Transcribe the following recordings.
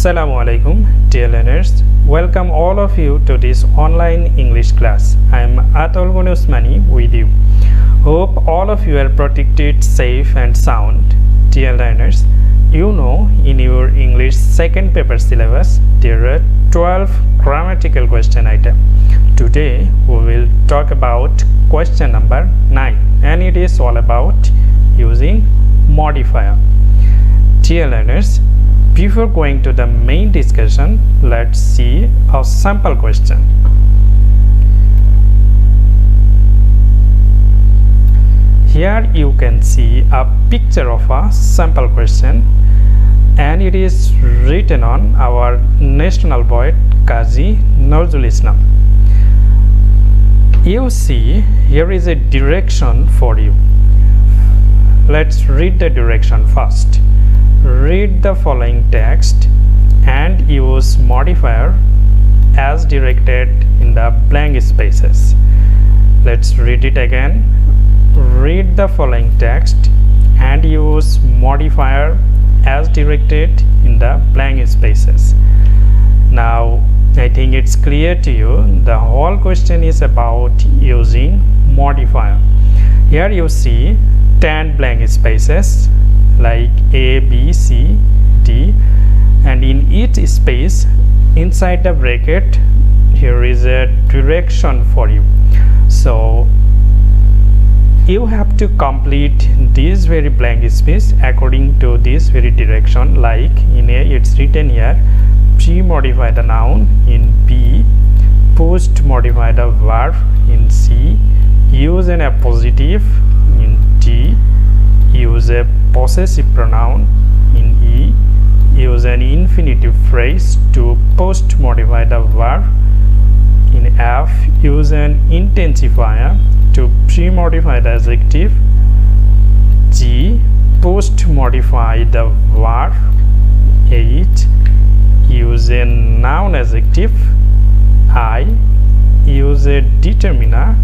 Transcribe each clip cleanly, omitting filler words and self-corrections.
Assalamu alaikum, dear learners. Welcome all of you to this online English class. I am Atul Usmani with you. Hope all of you are protected, safe and sound. Dear learners, you know in your English second paper syllabus there are 12 grammatical question items. Today we will talk about question number 9 and it is all about using modifier. Dear learners, before going to the main discussion, let's see a sample question. Here you can see a picture of a sample question and it is written on our national poet Kazi Nazrul Islam. You see here is a direction for you. Let's read the direction first. Read the following text and use modifier as directed in the blank spaces. Let's read it again. Read the following text and use modifier as directed in the blank spaces. Now I think it's clear to you the whole question is about using modifier. Here you see 10 blank spaces like A, B, C, D, and in each space inside the bracket here is a direction for you. So you have to complete this very blank space according to this very direction. Like in A it's written here pre-modify the noun, in B post modify the verb, in C use an appositive, in D use a possessive pronoun, in E use an infinitive phrase to post modify the verb, in F use an intensifier to pre-modify the adjective, G post modify the verb, H use a noun adjective, I use a determiner,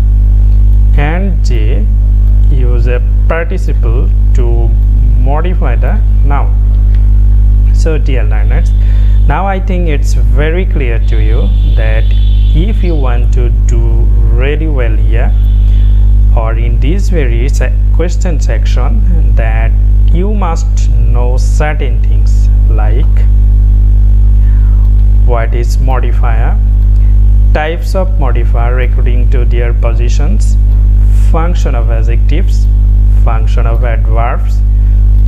and J use a participle to modify the noun. So dear learners, now I think it's very clear to you that if you want to do really well here or in this very question section, that you must know certain things like what is modifier, types of modifier according to their positions, function of adjectives, function of adverbs,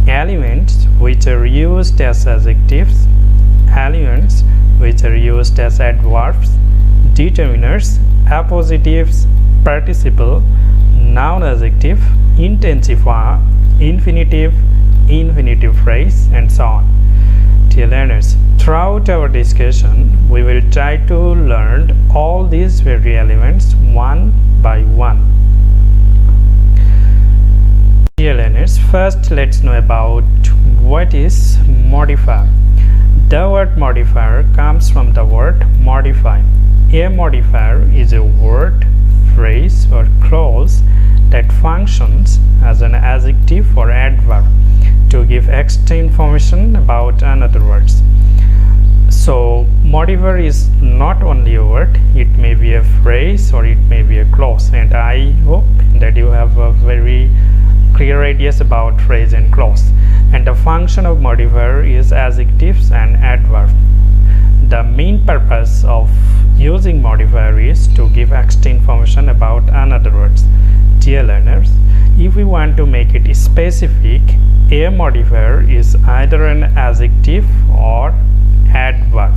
elements which are used as adjectives, elements which are used as adverbs, determiners, appositives, participle, noun adjective, intensifier, infinitive, infinitive phrase, and so on. Dear learners, throughout our discussion we will try to learn all these very elements one by one. Dear learners, first let's know about what is modifier. The word modifier comes from the word modify. A modifier is a word, phrase or clause that functions as an adjective or adverb to give extra information about another word. So modifier is not only a word, it may be a phrase or it may be a clause, and I hope that you have a very clear ideas about phrase and clause. And the function of modifier is adjectives and adverb. The main purpose of using modifier is to give extra information about another words. Dear learners, if we want to make it specific, a modifier is either an adjective or adverb.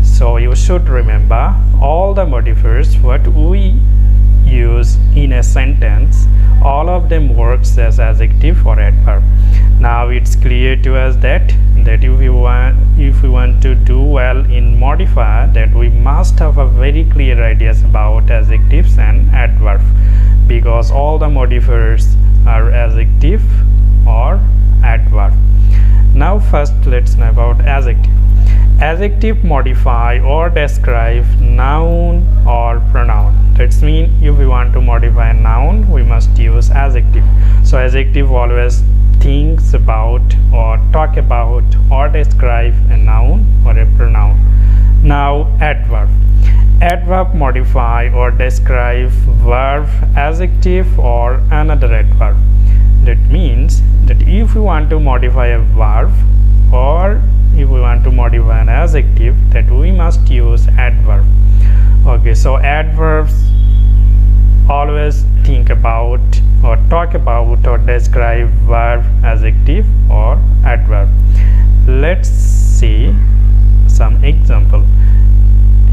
So you should remember all the modifiers what we use in a sentence, all of them works as adjective or adverb. Now it's clear to us that if we want to do well in modifier, that we must have a very clear ideas about adjectives and adverb, because all the modifiers are adjective or adverb. Now first let's know about adjective. Adjective modify or describe noun or pronoun. That means if we want to modify a noun, we must use adjective. So adjective always thinks about or talk about or describe a noun or a pronoun. Now adverb. Adverb modify or describe verb, adjective or another adverb. That means that if you want to modify a verb or if we want to modify an adjective, that we must use adverb. Okay, so adverbs always think about or talk about or describe verb, adjective or adverb. Let's see some example.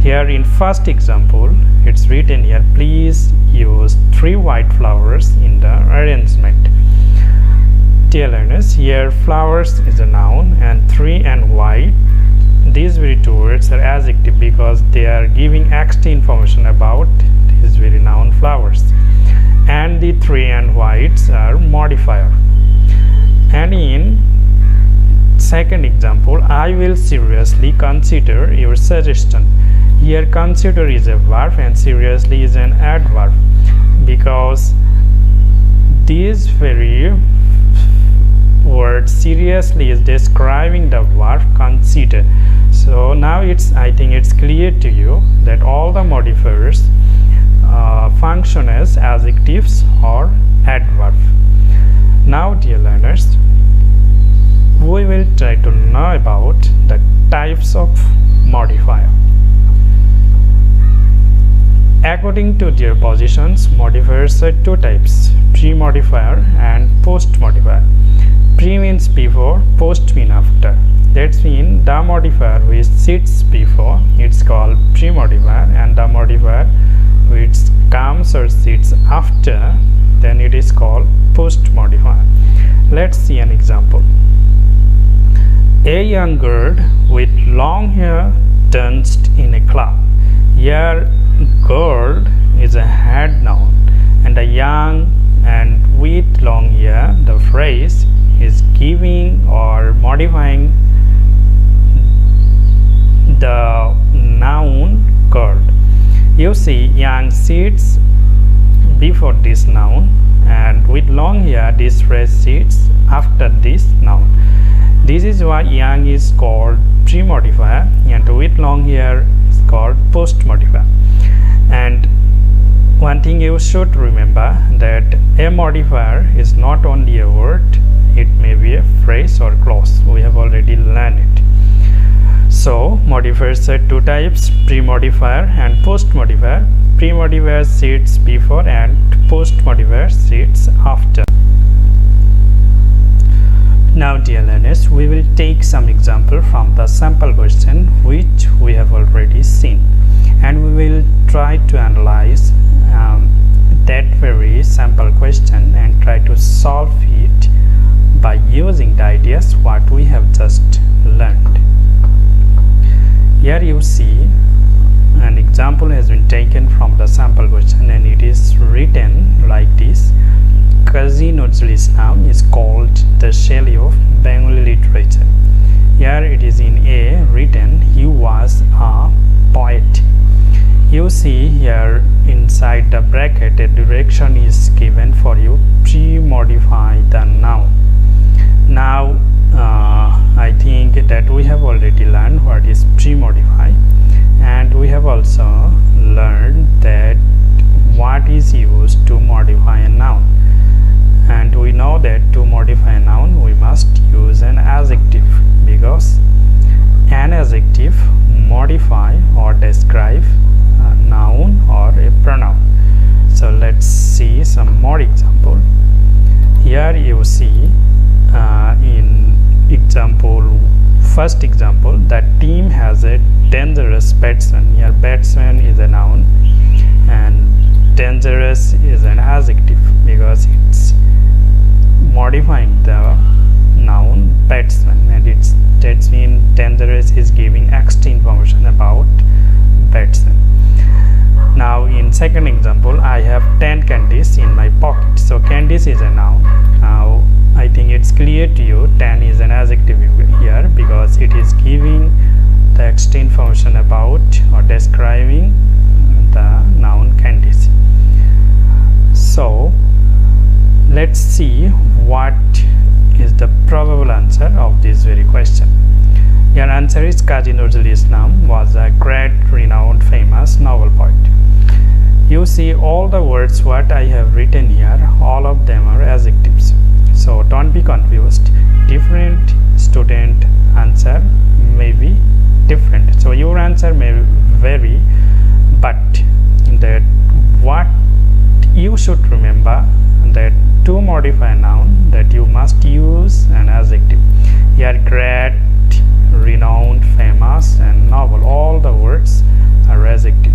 Here in first example, it's written here, please use 3 white flowers in the arrangement. Dear learners, here flowers is a noun and 3 and white, these very two words are adjective because they are giving extra information about this very noun flowers, and the 3 and whites are modifier. And in second example, I will seriously consider your suggestion. Here consider is a verb and seriously is an adverb because this very word seriously is describing the verb consider. So now I think it's clear to you that all the modifiers function as adjectives or adverb. Now dear learners, we will try to know about the types of modifier. According to their positions, modifiers are 2 types, pre-modifier and post-modifier. Pre means before, post means after. That means the modifier which sits before, it's called pre-modifier, and the modifier which comes or sits after, then it is called post-modifier. Let's see an example. A young girl with long hair danced in a club. Here girl is a head noun and a young and with long hair, the phrase is giving or modifying the noun girl. You see young sits before this noun and with long hair this phrase sits after this noun. This is why young is called pre-modifier and with long hair is called post-modifier. And one thing you should remember that a modifier is not only a word, it may be a phrase or clause. We have already learned it. So modifiers are 2 types, pre-modifier and post-modifier. Pre-modifier sits before and post-modifier sits after. Now dear learners, we will take some example from the sample question which we have already seen, and we will try to analyze that very sample question and try to solve it by using the ideas what we have just learned. Here you see an example has been taken from the sample question and it is written like this. Kazi Nazrul Islam is called the Shelley of Bengali literature. Here it is in A written he was a poet. You see here inside the bracket a direction is given for you pre-modify the noun. Now I think that we have already learned what is pre-modify, and we have also learned that what is used to modify a noun, and we know that to modify a noun we must use an adjective because an adjective modify or describe a noun or a pronoun. So let's see some more example. Here you see in first example, that team has a dangerous batsman. Here batsman is a noun and dangerous is an adjective because it's modifying the noun batsman, and that means dangerous is giving extra information about batsman. Now in second example, I have 10 candies in my pocket. So candies is a noun. Now I think it's clear to you 10 is an adjective here because it is giving the extra information about or describing the noun candies. So let's see what is the probable answer of this very question. Your answer is Kazi Nazrul Islam was a great, renowned, famous novel poet. You see all the words what I have written here, all of them are adjectives. So don't be confused. Different student answer may be different. So your answer may vary, but that what you should remember that to modify noun that you must use an adjective. Here great, renowned, famous and novel, all the words are adjective.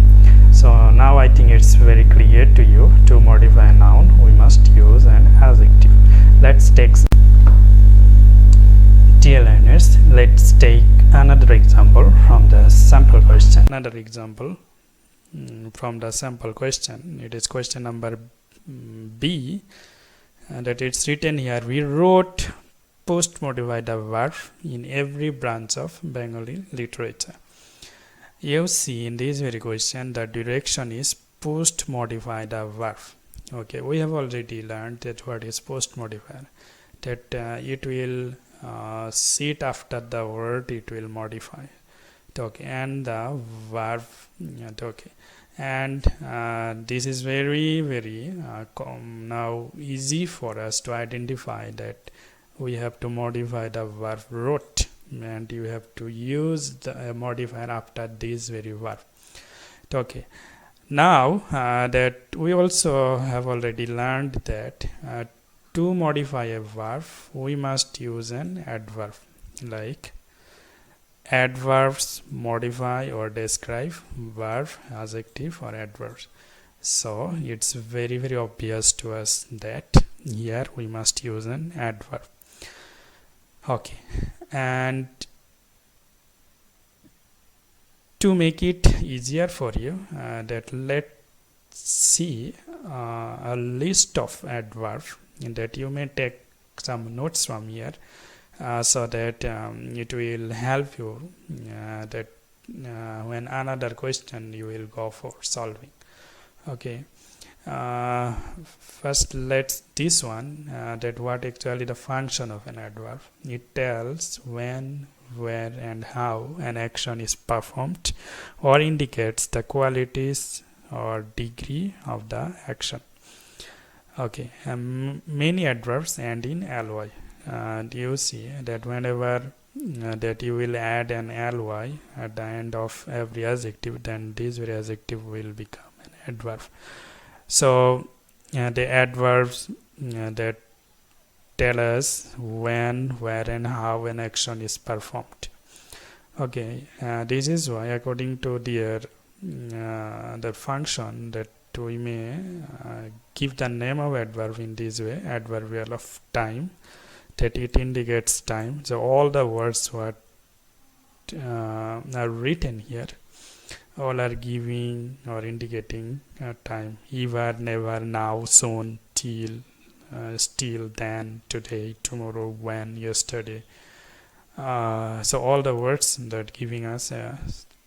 So now I think it's very clear to you, to modify a noun we must use an adjective. Let's take, dear learners, let's take another example from the sample question. Another example from the sample question. It is question number B, and that it's written here, we wrote post modified verb in every branch of Bengali literature. You see in this very question the direction is post modified verb. Okay, we have already learned that what is post modifier, that it will sit after the word, it will modify. Okay, and the verb. Okay, and this is very now easy for us to identify that we have to modify the verb wrote, and you have to use the modifier after this very verb. Okay, now that we also have already learned that to modify a verb we must use an adverb, like adverbs modify or describe verb, adjective or adverbs. So it's very obvious to us that here we must use an adverb. Okay, and to make it easier for you, that let's see a list of adverbs that you may take some notes from here, so that it will help you that when another question you will go for solving. Okay, first let's this one, that what actually the function of an adverb. It tells when, where and how an action is performed, or indicates the qualities or degree of the action. Okay, many adverbs end in ly, and you see that whenever that you will add an ly at the end of every adjective, then this very adjective will become an adverb. So the adverbs that tell us when, where and how an action is performed. Okay, this is why according to their the function that we may give the name of adverb in this way, adverbial of time, that it indicates time. So all the words what are written here, all are giving or indicating time: ever, never, now, soon, till, still, then, today, tomorrow, when, yesterday. So all the words that giving us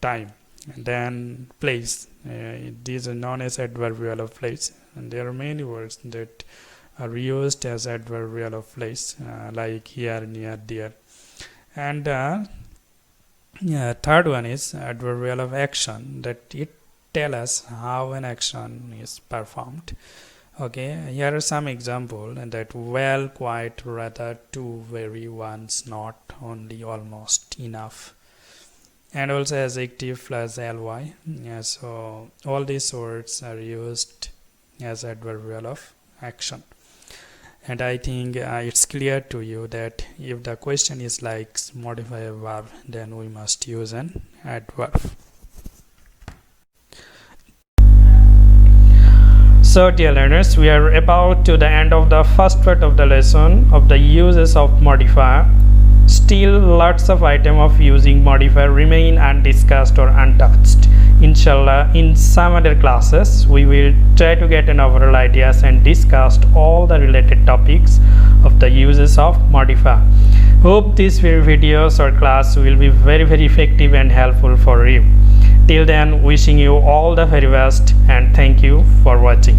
time. And then place, these are known as adverbial of place, and there are many words that are used as adverbial of place, like here, near, there. And third one is adverbial of action, that it tells us how an action is performed. Okay, here are some examples, and that well, quite, rather, too, very, once, not, only, almost, enough. And also adjective plus ly. So all these words are used as adverbial of action. And I think it's clear to you that if the question is like modify a verb, then we must use an adverb. So dear learners, we are about to the end of the first part of the lesson of the uses of modifier. Still lots of items of using modifier remain undiscussed or untouched. Inshallah, in some other classes we will try to get an overall ideas and discuss all the related topics of the uses of modifier. Hope these videos or class will be very effective and helpful for you. Till then, wishing you all the very best and thank you for watching.